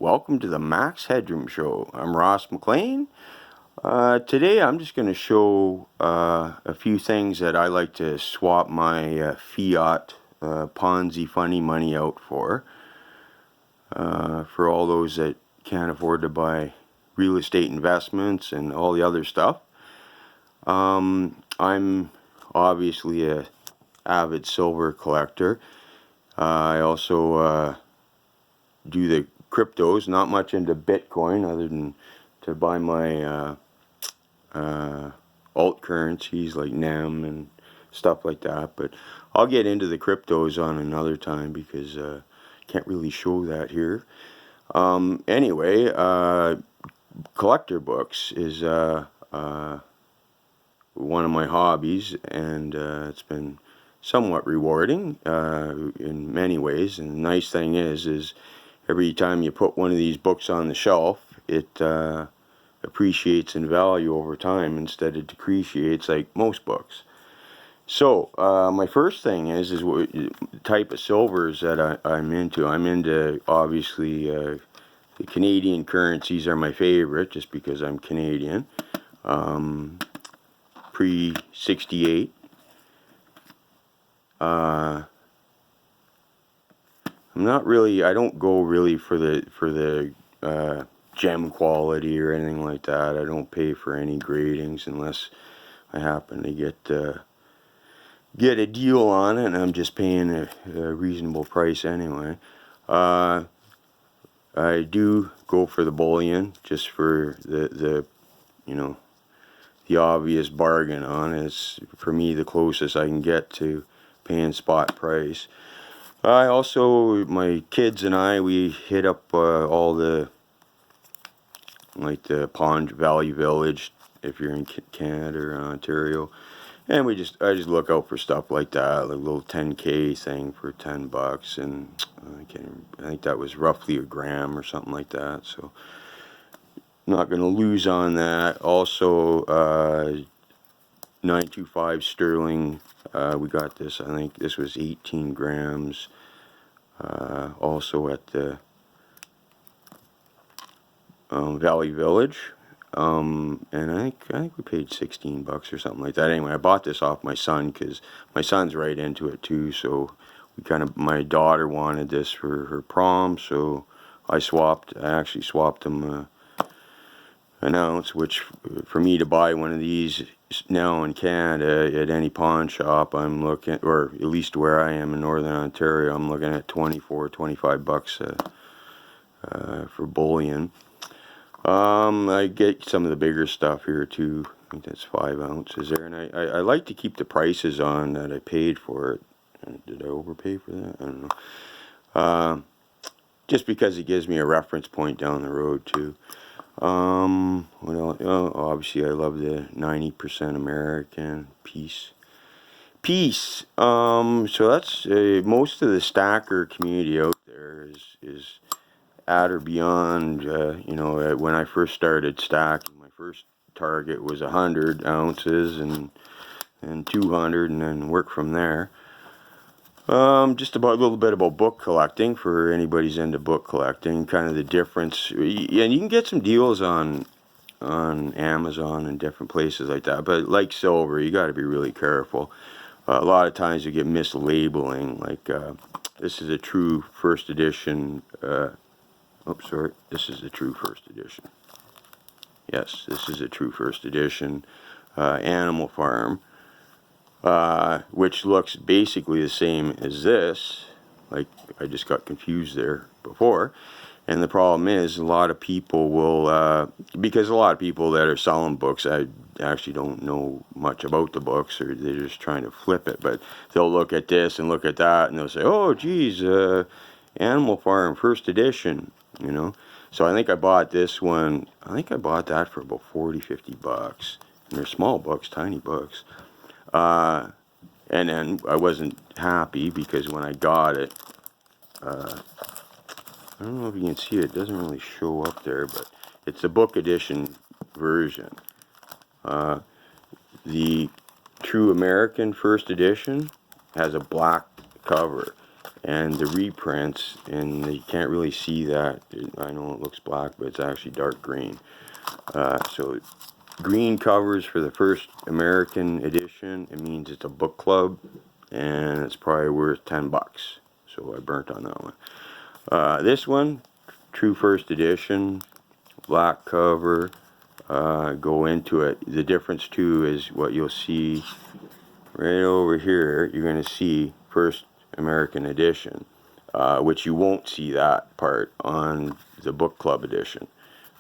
welcome to the Max Headroom Show. I'm Ross McLean. Today I'm just going to show a few things that I like to swap my Fiat Ponzi funny money out for all those that can't afford to buy real estate investments and all the other stuff. I'm obviously a avid silver collector. I also do the cryptos, not much into Bitcoin other than to buy my alt currencies like NEM and stuff like that. But I'll get into the cryptos on another time because can't really show that here. Anyway, collector books is one of my hobbies, and it's been somewhat rewarding in many ways. And the nice thing is every time you put one of these books on the shelf, it appreciates in value over time instead of depreciates like most books. So my first thing is what type of silvers that I'm into. I'm into, obviously, the Canadian currencies are my favorite just because I'm Canadian. Pre-68. I'm not really, I don't go really for the gem quality or anything like that. I don't pay for any gradings unless I happen to get a deal on it, and I'm just paying a reasonable price anyway. I do go for the bullion just for the obvious bargain on it. It's for me the closest I can get to paying spot price. I also, my kids and we hit up all the Pond Valley Village if you're in Canada or Ontario, and I just look out for stuff like that, like a little 10K thing for $10, and I think that was roughly a gram or something like that. So not going to lose on that. Also, 925 sterling. We got this. I think this was 18 grams. Also at the Valley Village, and I think we paid $16 or something like that. Anyway, I bought this off my son because my son's right into it too. So my daughter wanted this for her prom, so I actually swapped them an ounce, which for me to buy one of these now in Canada at any pawn shop, I'm looking, or at least where I am in Northern Ontario, I'm looking at $25 for bullion. I get some of the bigger stuff here too. I think that's 5 ounces there, and I like to keep the prices on that I paid for it. Did I overpay for that? I don't know. Just because it gives me a reference point down the road too. What else? Oh, obviously I love the 90% American Peace. So that's most of the stacker community out there is at or beyond. When I first started stacking, my first target was 100 ounces and 200, and then work from there. Just about a little bit about book collecting for anybody's into book collecting, kind of the difference. And you can get some deals on Amazon and different places like that. But like silver, you got to be really careful. A lot of times you get mislabeling. Like this is a true first edition. This is a true first edition. Yes, this is a true first edition Animal Farm. Which looks basically the same as this. Like, I just got confused there before. And the problem is, a lot of people will, because a lot of people that are selling books, I actually don't know much about the books, or they're just trying to flip it, but they'll look at this and look at that, and they'll say, oh, geez, Animal Farm, first edition, So I think I bought this one, I bought that for about $40-50. And they're small books, tiny books. And then I wasn't happy because when I got it, I don't know if you can see it, it doesn't really show up there, but it's a book edition version. The true American first edition has a black cover, and the reprints, and you can't really see that. I know it looks black, but it's actually dark green. So green covers for the first American edition. It means it's a book club, and it's probably worth $10. So I burnt on that one. This one, true first edition, black cover. Go into it. The difference too is what you'll see right over here. You're going to see first American edition, which you won't see that part on the book club edition.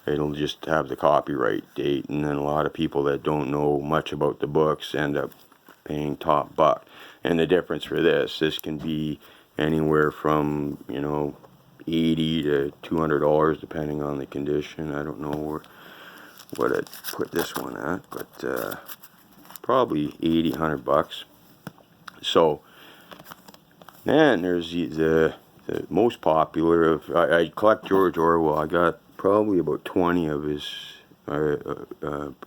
It'll just have the copyright date, and then a lot of people that don't know much about the books end up paying top buck. And the difference for this can be anywhere from, you know, $80 to $200 depending on the condition. I don't know what I'd put this one at, but probably 80, 100 bucks. So then there's the most popular of, I collect George Orwell. I got probably about 20 of his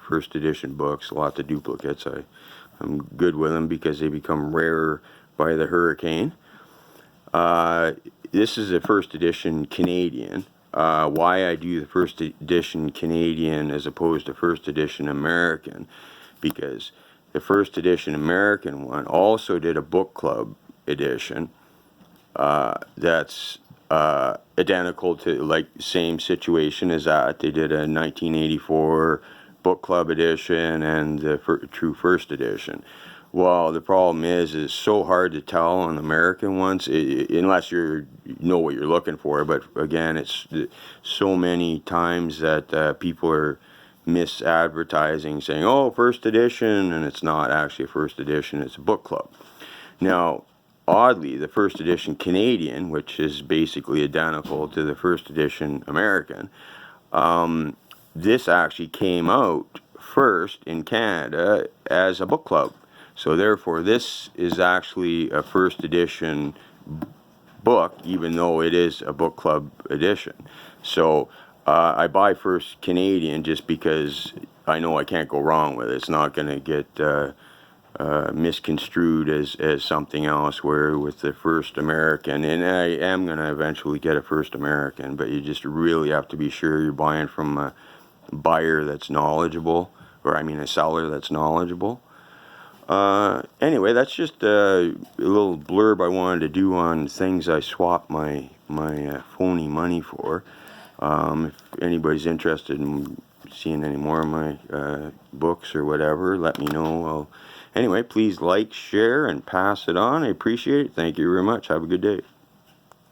first edition books, lots of duplicates. I'm good with them because they become rarer by the hurricane. This is a first edition Canadian. Why I do the first edition Canadian as opposed to first edition American, because the first edition American one also did a book club edition that's identical to, like, same situation as that. They did a 1984 book club edition and the true first edition. Well, the problem is it's so hard to tell on the American ones, unless you know what you're looking for. But again, it's so many times that people are misadvertising, saying, oh, first edition, and it's not actually a first edition, it's a book club. Now, oddly, the first edition Canadian, which is basically identical to the first edition American, this actually came out first in Canada as a book club. So therefore, this is actually a first edition book, even though it is a book club edition. So I buy first Canadian just because I know I can't go wrong with it. It's not going to get misconstrued as something else, where with the first American, and I am going to eventually get a first American, but you just really have to be sure you're buying from a buyer that's knowledgeable, or I mean a seller that's knowledgeable. Anyway, that's just a little blurb I wanted to do on things I swap my phony money for. If anybody's interested in seeing any more of my books or whatever, let me know. Anyway, please like, share, and pass it on. I appreciate it. Thank you very much. Have a good day.